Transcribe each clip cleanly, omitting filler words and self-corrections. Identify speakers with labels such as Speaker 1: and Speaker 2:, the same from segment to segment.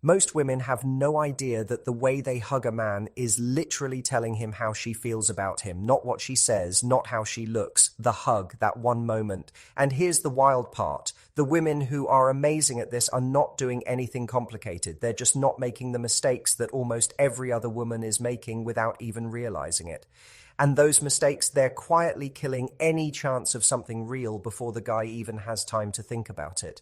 Speaker 1: Most women have no idea that the way they hug a man is literally telling him how she feels about him, not what she says, not how she looks, the hug, that one moment. And here's the wild part. The women who are amazing at this are not doing anything complicated. They're just not making the mistakes that almost every other woman is making without even realizing it. And those mistakes, they're quietly killing any chance of something real before the guy even has time to think about it.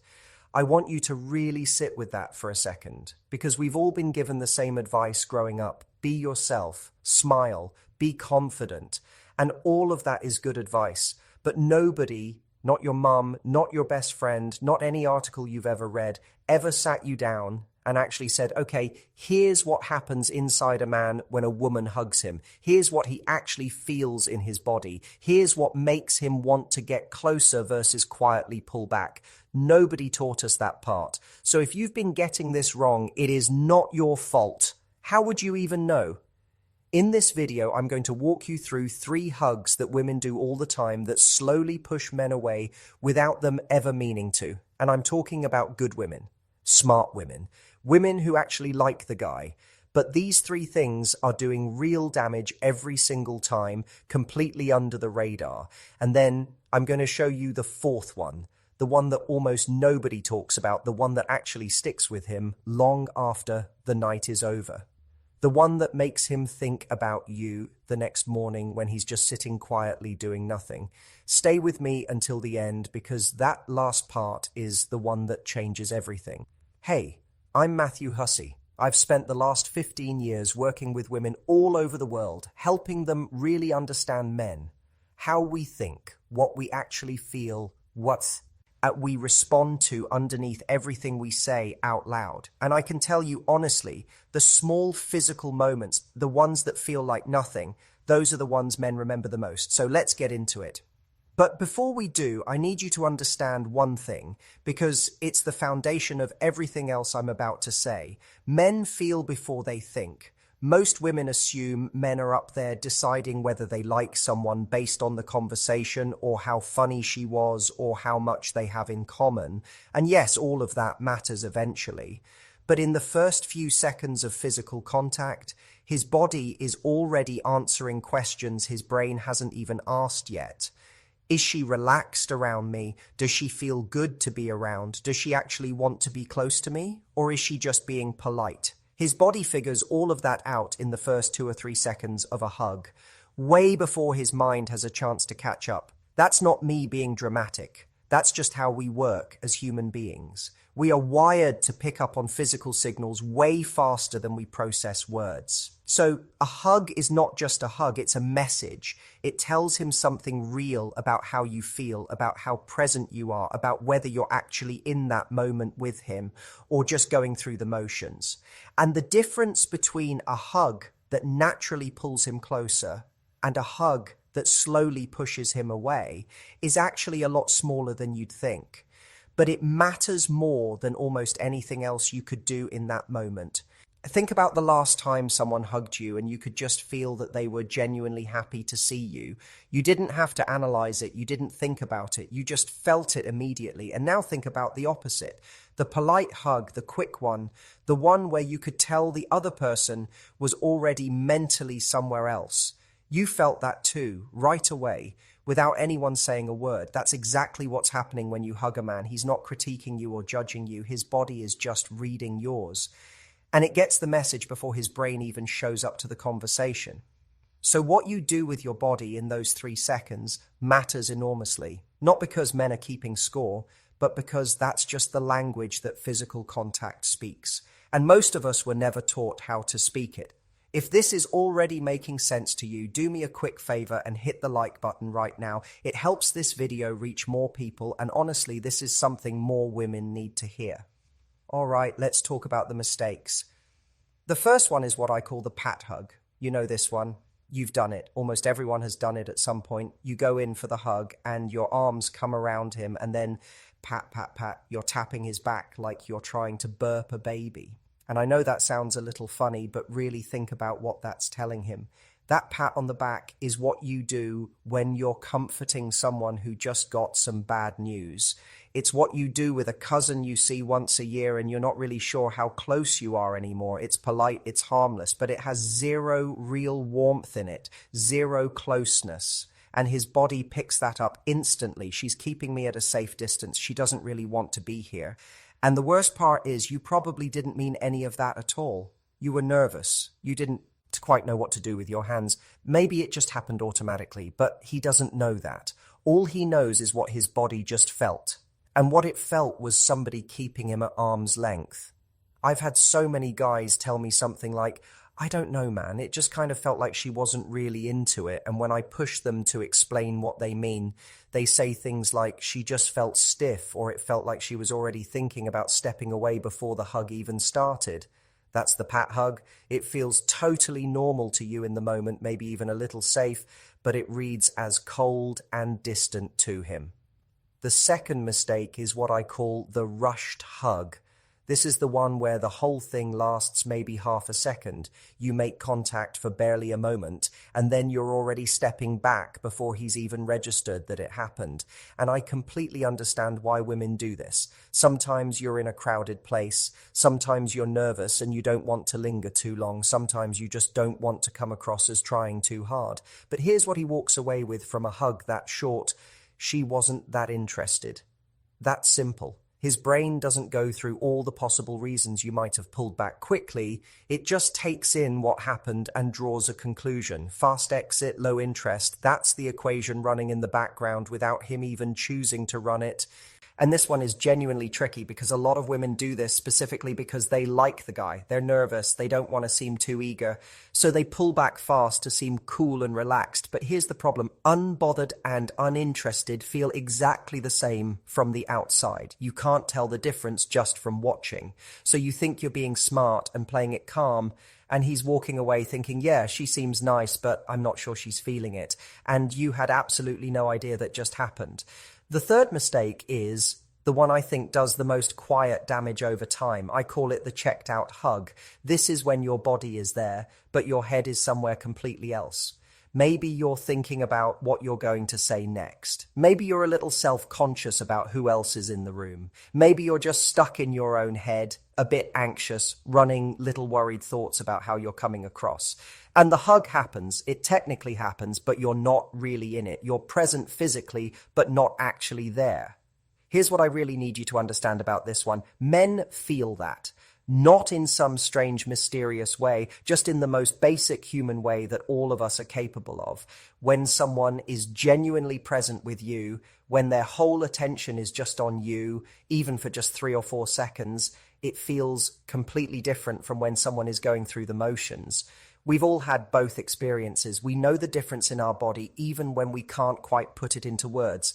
Speaker 1: I want you to really sit with that for a second, because we've all been given the same advice growing up. Be yourself, smile, be confident, and all of that is good advice. But nobody, not your mum, not your best friend, not any article you've ever read, ever sat you down and actually said, okay, here's what happens inside a man when a woman hugs him. Here's what he actually feels in his body. Here's what makes him want to get closer versus quietly pull back. Nobody taught us that part. So if you've been getting this wrong, it is not your fault. How would you even know? In this video, I'm going to walk you through 3 hugs that women do all the time that slowly push men away without them ever meaning to. And I'm talking about good women, smart women, women who actually like the guy. But these 3 things are doing real damage every single time, completely under the radar. And then I'm going to show you the 4th one, the one that almost nobody talks about, the one that actually sticks with him long after the night is over. The one that makes him think about you the next morning when he's just sitting quietly doing nothing. Stay with me until the end, because that last part is the one that changes everything. Hey, I'm Matthew Hussey. I've spent the last 15 years working with women all over the world, helping them really understand men, how we think, what we actually feel, what we respond to underneath everything we say out loud. And I can tell you honestly, the small physical moments, the ones that feel like nothing, those are the ones men remember the most. So let's get into it. But before we do, I need you to understand one thing, because it's the foundation of everything else I'm about to say. Men feel before they think. Most women assume men are up there deciding whether they like someone based on the conversation or how funny she was or how much they have in common. And yes, all of that matters eventually. But in the first few seconds of physical contact, his body is already answering questions his brain hasn't even asked yet. Is she relaxed around me? Does she feel good to be around? Does she actually want to be close to me? Or is she just being polite? His body figures all of that out in the first 2 or 3 seconds of a hug, way before his mind has a chance to catch up. That's not me being dramatic. That's just how we work as human beings. We are wired to pick up on physical signals way faster than we process words. So a hug is not just a hug, it's a message. It tells him something real about how you feel, about how present you are, about whether you're actually in that moment with him or just going through the motions. And the difference between a hug that naturally pulls him closer and a hug that slowly pushes him away is actually a lot smaller than you'd think. But it matters more than almost anything else you could do in that moment. Think about the last time someone hugged you and you could just feel that they were genuinely happy to see you. You didn't have to analyze it. You didn't think about it. You just felt it immediately. And now think about the opposite. The polite hug, the quick one, the one where you could tell the other person was already mentally somewhere else. You felt that too, right away, without anyone saying a word. That's exactly what's happening when you hug a man. He's not critiquing you or judging you. His body is just reading yours. And it gets the message before his brain even shows up to the conversation. So what you do with your body in those 3 seconds matters enormously. Not because men are keeping score, but because that's just the language that physical contact speaks. And most of us were never taught how to speak it. If this is already making sense to you, do me a quick favor and hit the like button right now. It helps this video reach more people, and honestly, this is something more women need to hear. All right, let's talk about the mistakes. The first one is what I call the pat hug. You know this one. You've done it. Almost everyone has done it at some point. You go in for the hug and your arms come around him and then pat, pat, pat. You're tapping his back like you're trying to burp a baby. And I know that sounds a little funny, but really think about what that's telling him. That pat on the back is what you do when you're comforting someone who just got some bad news. It's what you do with a cousin you see once a year and you're not really sure how close you are anymore. It's polite, it's harmless, but it has zero real warmth in it, zero closeness. And his body picks that up instantly. She's keeping me at a safe distance. She doesn't really want to be here. And the worst part is you probably didn't mean any of that at all. You were nervous. You didn't quite know what to do with your hands. Maybe it just happened automatically, but he doesn't know that. All he knows is what his body just felt. And what it felt was somebody keeping him at arm's length. I've had so many guys tell me something like, I don't know, man, it just kind of felt like she wasn't really into it. And when I push them to explain what they mean, they say things like she just felt stiff, or it felt like she was already thinking about stepping away before the hug even started. That's the pat hug. It feels totally normal to you in the moment, maybe even a little safe, but it reads as cold and distant to him. The second mistake is what I call the rushed hug. This is the one where the whole thing lasts maybe half a second. You make contact for barely a moment, and then you're already stepping back before he's even registered that it happened. And I completely understand why women do this. Sometimes you're in a crowded place. Sometimes you're nervous and you don't want to linger too long. Sometimes you just don't want to come across as trying too hard. But here's what he walks away with from a hug that short. She wasn't that interested. That's simple. His brain doesn't go through all the possible reasons you might have pulled back quickly. It just takes in what happened and draws a conclusion. Fast exit, low interest. That's the equation running in the background without him even choosing to run it. And this one is genuinely tricky because a lot of women do this specifically because they like the guy. They're nervous. They don't want to seem too eager. So they pull back fast to seem cool and relaxed. But here's the problem. Unbothered and uninterested feel exactly the same from the outside. You can't tell the difference just from watching. So you think you're being smart and playing it calm, and he's walking away thinking, yeah, she seems nice, but I'm not sure she's feeling it. And you had absolutely no idea that just happened. The third mistake is the one I think does the most quiet damage over time. I call it the checked out hug. This is when your body is there, but your head is somewhere completely else. Maybe you're thinking about what you're going to say next. Maybe you're a little self-conscious about who else is in the room. Maybe you're just stuck in your own head, a bit anxious, running little worried thoughts about how you're coming across. And the hug happens, it technically happens, but you're not really in it. You're present physically, but not actually there. Here's what I really need you to understand about this one. Men feel that. Not in some strange, mysterious way, just in the most basic human way that all of us are capable of. When someone is genuinely present with you, when their whole attention is just on you, even for just 3 or 4 seconds, it feels completely different from when someone is going through the motions. We've all had both experiences. We know the difference in our body, even when we can't quite put it into words.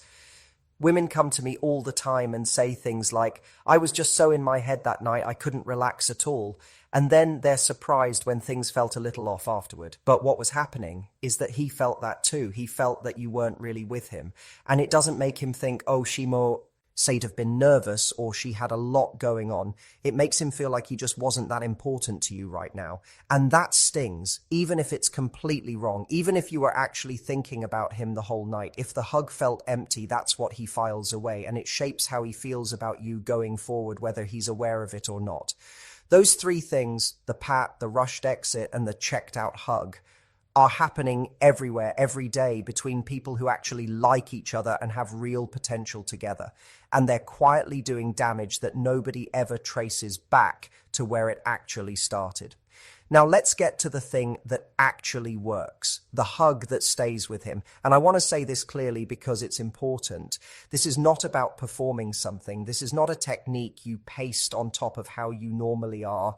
Speaker 1: Women come to me all the time and say things like, I was just so in my head that night I couldn't relax at all. And then they're surprised when things felt a little off afterward. But what was happening is that he felt that too. He felt that you weren't really with him. And it doesn't make him think, oh, she more say'd have been nervous or she had a lot going on. It makes him feel like he just wasn't that important to you right now. And that stings, even if it's completely wrong, even if you were actually thinking about him the whole night. If the hug felt empty, that's what he files away, and it shapes how he feels about you going forward, whether he's aware of it or not. Those 3 things, the pat, the rushed exit, and the checked out hug, are happening everywhere, every day, between people who actually like each other and have real potential together. And they're quietly doing damage that nobody ever traces back to where it actually started. Now let's get to the thing that actually works, the hug that stays with him. And I want to say this clearly because it's important. This is not about performing something. This is not a technique you paste on top of how you normally are.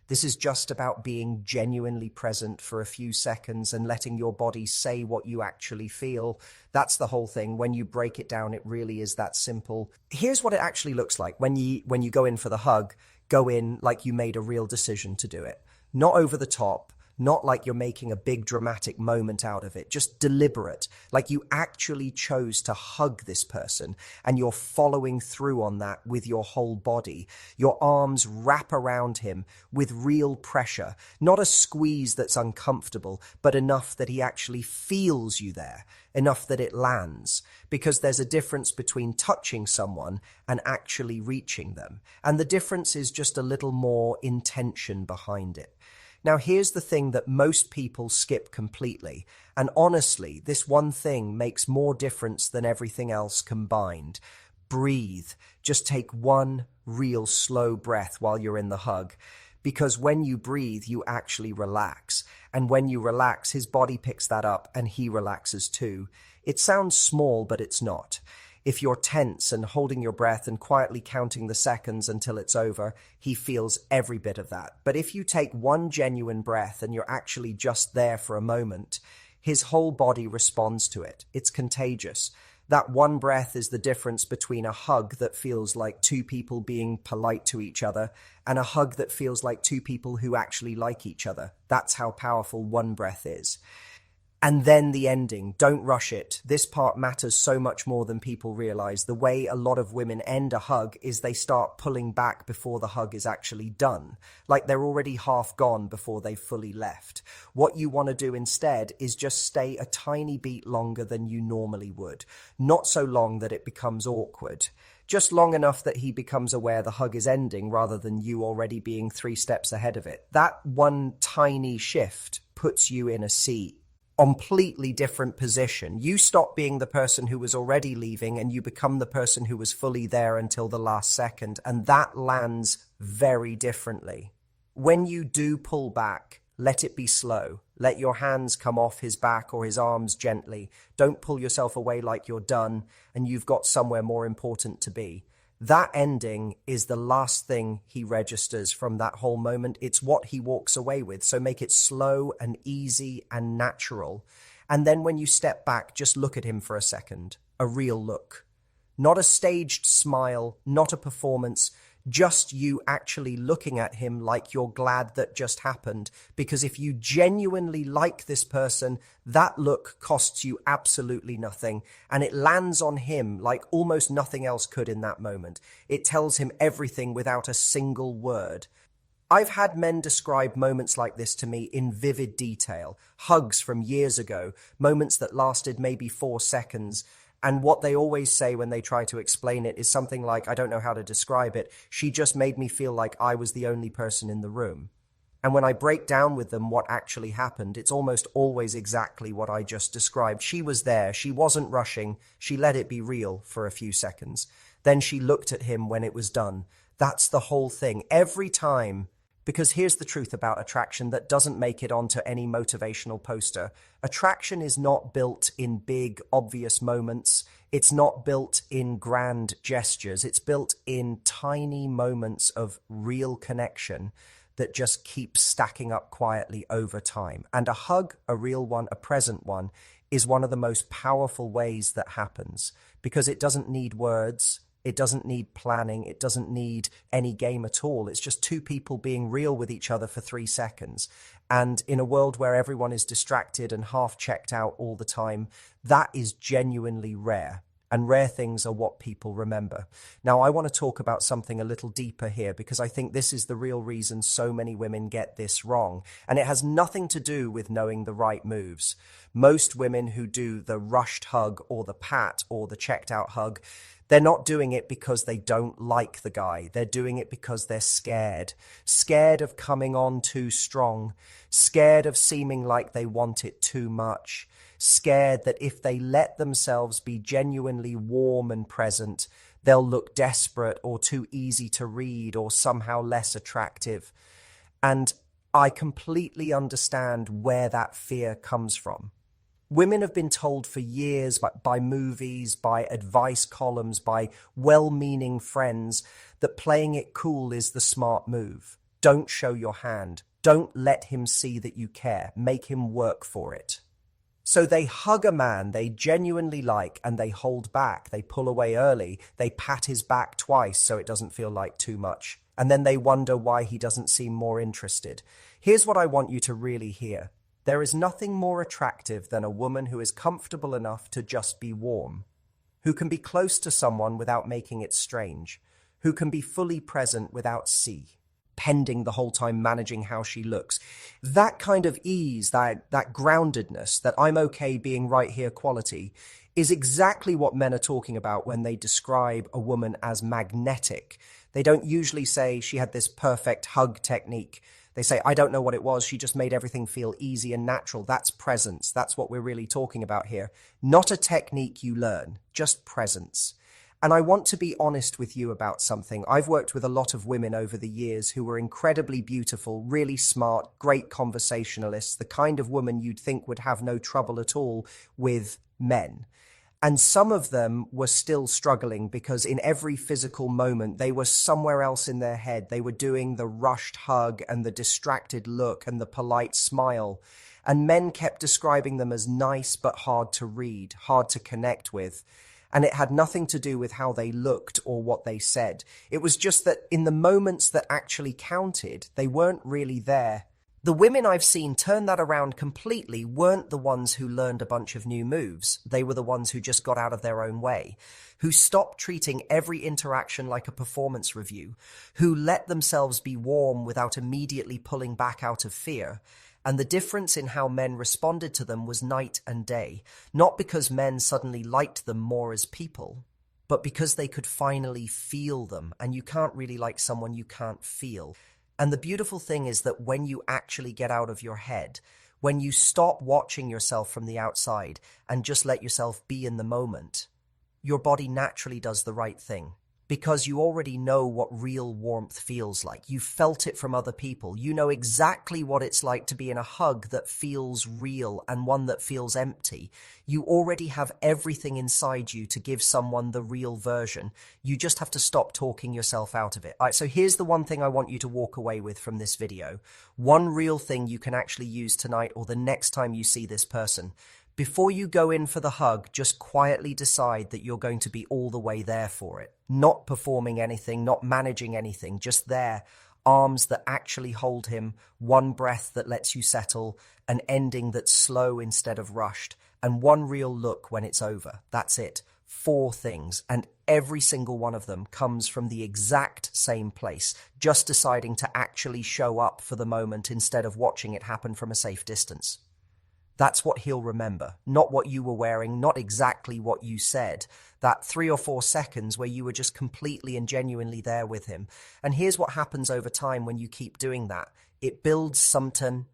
Speaker 1: This is just about being genuinely present for a few seconds and letting your body say what you actually feel. That's the whole thing. When you break it down, it really is that simple. Here's what it actually looks like. When you go in for the hug, go in like you made a real decision to do it. Not over the top, not like you're making a big dramatic moment out of it, just deliberate, like you actually chose to hug this person and you're following through on that with your whole body. Your arms wrap around him with real pressure, not a squeeze that's uncomfortable, but enough that he actually feels you there, enough that it lands, because there's a difference between touching someone and actually reaching them. And the difference is just a little more intention behind it. Now, here's the thing that most people skip completely. And honestly, this one thing makes more difference than everything else combined. Breathe. Just take one real slow breath while you're in the hug. Because when you breathe, you actually relax. And when you relax, his body picks that up and he relaxes too. It sounds small, but it's not. If you're tense and holding your breath and quietly counting the seconds until it's over, he feels every bit of that. But if you take one genuine breath and you're actually just there for a moment, his whole body responds to it. It's contagious. That one breath is the difference between a hug that feels like two people being polite to each other and a hug that feels like two people who actually like each other. That's how powerful one breath is. And then the ending. Don't rush it. This part matters so much more than people realize. The way a lot of women end a hug is they start pulling back before the hug is actually done. Like they're already half gone before they've fully left. What you want to do instead is just stay a tiny beat longer than you normally would. Not so long that it becomes awkward. Just long enough that he becomes aware the hug is ending rather than you already being 3 steps ahead of it. That one tiny shift puts you in a seat. Completely different position. You stop being the person who was already leaving and you become the person who was fully there until the last second, and that lands very differently. When you do pull back, let it be slow. Let your hands come off his back or his arms gently. Don't pull yourself away like you're done and you've got somewhere more important to be. That ending is the last thing he registers from that whole moment. It's what he walks away with. So make it slow and easy and natural. And then when you step back, just look at him for a second. A real look. Not a staged smile, not a performance, just you actually looking at him like you're glad that just happened. Because if you genuinely like this person, that look costs you absolutely nothing. And it lands on him like almost nothing else could in that moment. It tells him everything without a single word. I've had men describe moments like this to me in vivid detail. Hugs from years ago, moments that lasted maybe 4 seconds. And what they always say when they try to explain it is something like, I don't know how to describe it. She just made me feel like I was the only person in the room. And when I break down with them what actually happened, it's almost always exactly what I just described. She was there. She wasn't rushing. She let it be real for a few seconds. Then she looked at him when it was done. That's the whole thing. Every time. Because here's the truth about attraction that doesn't make it onto any motivational poster. Attraction is not built in big, obvious moments. It's not built in grand gestures. It's built in tiny moments of real connection that just keep stacking up quietly over time. And a hug, a real one, a present one, is one of the most powerful ways that happens because it doesn't need words. It doesn't need planning. It doesn't need any game at all. It's just two people being real with each other for 3 seconds. And in a world where everyone is distracted and half checked out all the time, that is genuinely rare. And rare things are what people remember. Now, I want to talk about something a little deeper here because I think this is the real reason so many women get this wrong. And it has nothing to do with knowing the right moves. Most women who do the rushed hug or the pat or the checked out hug, they're not doing it because they don't like the guy. They're doing it because they're scared. Scared of coming on too strong. Scared of seeming like they want it too much. Scared that if they let themselves be genuinely warm and present, they'll look desperate or too easy to read or somehow less attractive. And I completely understand where that fear comes from. Women have been told for years by movies, by advice columns, by well-meaning friends that playing it cool is the smart move. Don't show your hand. Don't let him see that you care. Make him work for it. So they hug a man they genuinely like and they hold back. They pull away early. They pat his back twice so it doesn't feel like too much. and then they wonder why he doesn't seem more interested. Here's what I want you to really hear. There is nothing more attractive than a woman who is comfortable enough to just be warm, who can be close to someone without making it strange, who can be fully present without pending the whole time, managing how she looks. That kind of ease, that groundedness, that I'm okay being right here quality, is exactly what men are talking about when they describe a woman as magnetic. They don't usually say she had this perfect hug technique. They say, I don't know what it was. She just made everything feel easy and natural. That's presence. That's what we're really talking about here. Not a technique you learn, just presence. And I want to be honest with you about something. I've worked with a lot of women over the years who were incredibly beautiful, really smart, great conversationalists, the kind of woman you'd think would have no trouble at all with men. And some of them were still struggling because in every physical moment, they were somewhere else in their head. They were doing the rushed hug and the distracted look and the polite smile. And men kept describing them as nice but hard to read, hard to connect with. And it had nothing to do with how they looked or what they said. It was just that in the moments that actually counted, they weren't really there. The women I've seen turn that around completely weren't the ones who learned a bunch of new moves. They were the ones who just got out of their own way, who stopped treating every interaction like a performance review, who let themselves be warm without immediately pulling back out of fear. And the difference in how men responded to them was night and day, not because men suddenly liked them more as people, but because they could finally feel them, and you can't really like someone you can't feel. And the beautiful thing is that when you actually get out of your head, when you stop watching yourself from the outside and just let yourself be in the moment, your body naturally does the right thing. Because you already know what real warmth feels like. You felt it from other people. You know exactly what it's like to be in a hug that feels real and one that feels empty. You already have everything inside you to give someone the real version. You just have to stop talking yourself out of it. All right, so here's the one thing I want you to walk away with from this video. One real thing you can actually use tonight or the next time you see this person. Before you go in for the hug, just quietly decide that you're going to be all the way there for it. Not performing anything, not managing anything, just there. Arms that actually hold him, one breath that lets you settle, an ending that's slow instead of rushed, and one real look when it's over. That's it. 4 things, and every single one of them comes from the exact same place, just deciding to actually show up for the moment instead of watching it happen from a safe distance. That's what he'll remember, not what you were wearing, not exactly what you said. That 3 or 4 seconds where you were just completely and genuinely there with him. And here's what happens over time when you keep doing that. It builds something.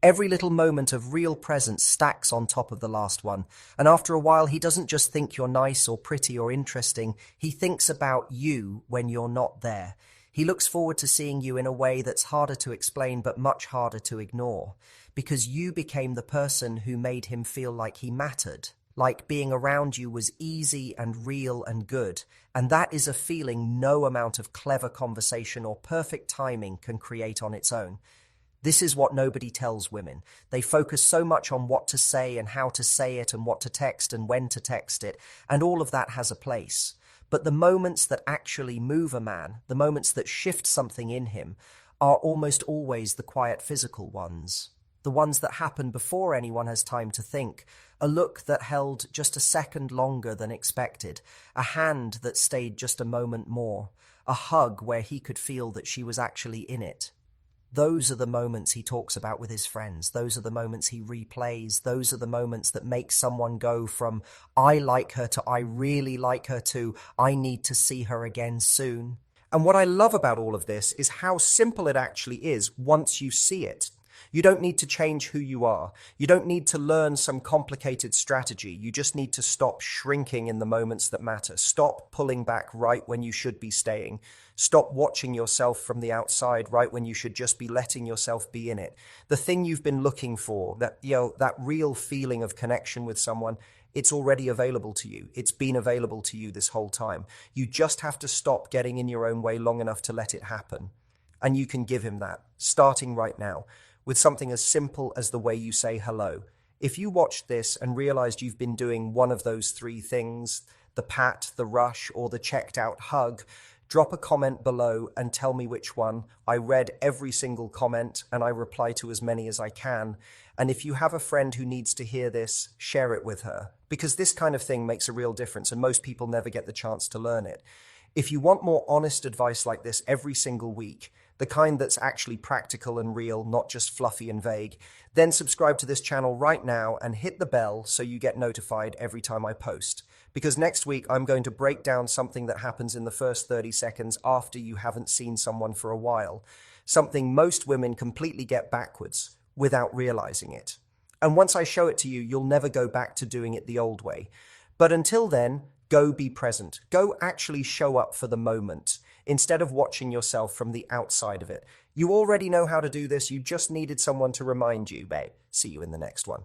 Speaker 1: Every little moment of real presence stacks on top of the last one. And after a while, he doesn't just think you're nice or pretty or interesting. He thinks about you when you're not there. He looks forward to seeing you in a way that's harder to explain but much harder to ignore. Because you became the person who made him feel like he mattered, like being around you was easy and real and good. And that is a feeling no amount of clever conversation or perfect timing can create on its own. This is what nobody tells women. They focus so much on what to say and how to say it and what to text and when to text it, and all of that has a place. But the moments that actually move a man, the moments that shift something in him, are almost always the quiet physical ones. The ones that happen before anyone has time to think. A look that held just a second longer than expected. A hand that stayed just a moment more. A hug where he could feel that she was actually in it. Those are the moments he talks about with his friends. Those are the moments he replays. Those are the moments that make someone go from I like her to I really like her to I need to see her again soon. And what I love about all of this is how simple it actually is once you see it. You don't need to change who you are. You don't need to learn some complicated strategy. You just need to stop shrinking in the moments that matter. Stop pulling back right when you should be staying. Stop watching yourself from the outside right when you should just be letting yourself be in it. The thing you've been looking for, that real feeling of connection with someone, it's already available to you. It's been available to you this whole time. You just have to stop getting in your own way long enough to let it happen. And you can give him that, starting right now, with something as simple as the way you say hello. If you watched this and realized you've been doing one of those 3 things, the pat, the rush, or the checked out hug, Drop a comment below and tell me which one. I read every single comment and I reply to as many as I can. And if you have a friend who needs to hear this, share it with her. Because this kind of thing makes a real difference and most people never get the chance to learn it. If you want more honest advice like this every single week, the kind that's actually practical and real, not just fluffy and vague, then subscribe to this channel right now and hit the bell so you get notified every time I post. Because next week I'm going to break down something that happens in the first 30 seconds after you haven't seen someone for a while. Something most women completely get backwards without realizing it. And once I show it to you, you'll never go back to doing it the old way. But until then, go be present. Go actually show up for the moment instead of watching yourself from the outside of it. You already know how to do this. You just needed someone to remind you, babe. See you in the next one.